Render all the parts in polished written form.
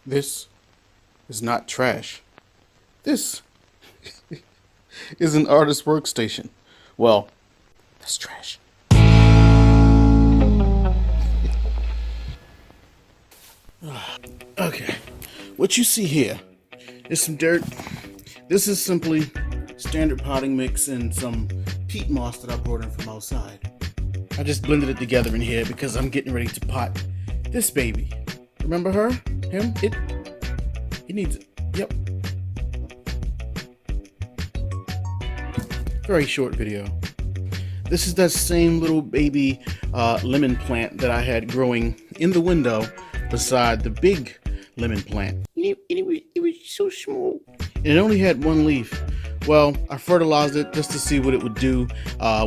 This is not trash. This is an artist's workstation. Well, that's trash. Okay, what you see here is some dirt. This is simply standard potting mix and some peat moss that I brought in from outside. I just blended it together in here because I'm getting ready to pot this baby. Remember her? Him? It needs it. Yep. Very short video. This is that same little baby lemon plant that I had growing in the window beside the big lemon plant. It was so small. And it only had one leaf. Well, I fertilized it just to see what it would do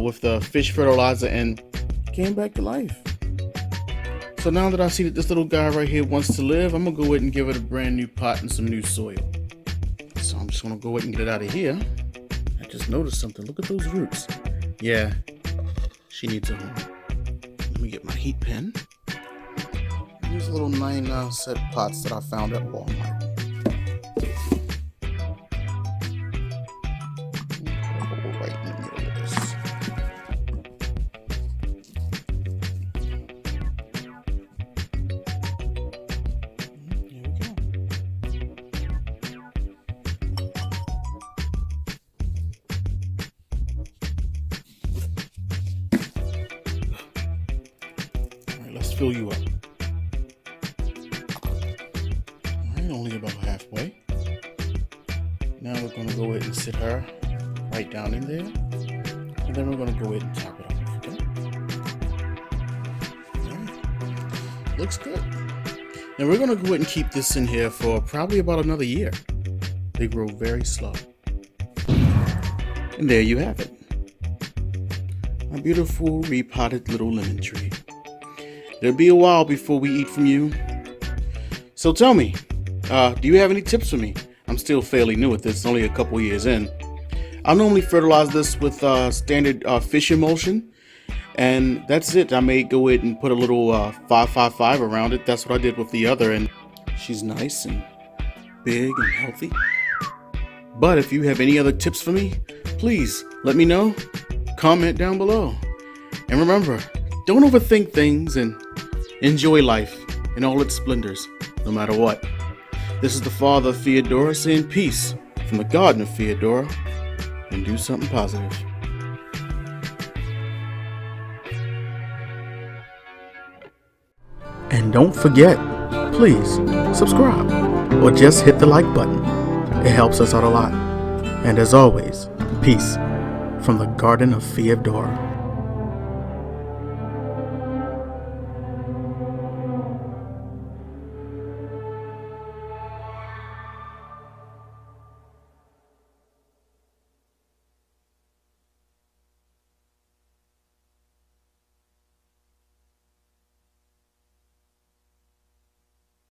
with the fish fertilizer, and it came back to life. So now that I see that this little guy right here wants to live, I'm gonna go ahead and give it a brand new pot and some new soil. So I'm just gonna go ahead and get it out of here. I just noticed something. Look at those roots. Yeah, she needs a home. Let me get my heat pen. These little 99 cent pots that I found at Walmart. Right in the middle of this. Here we go. All right, let's fill you up. Only about halfway. Now we're going to go ahead and sit her right down in there, and then we're going to go ahead and top it off. Okay. All right. Looks good. Now we're going to go ahead and keep this in here for probably about another year. They grow very slow. And there you have it. My beautiful repotted little lemon tree. It'll be a while before we eat from you. So tell me, do you have any tips for me? I'm still fairly new at this, only a couple years in. I normally fertilize this with standard fish emulsion, and that's it. I may go ahead and put a little 555 around it. That's what I did with the other, and she's nice and big and healthy. But if you have any other tips for me, please let me know. Comment down below. And remember, don't overthink things and enjoy life in all its splendors, no matter what. This is the father of Feodora saying peace from the Garden of Feodora, and do something positive. And don't forget, please subscribe or just hit the like button. It helps us out a lot. And as always, peace from the Garden of Feodora.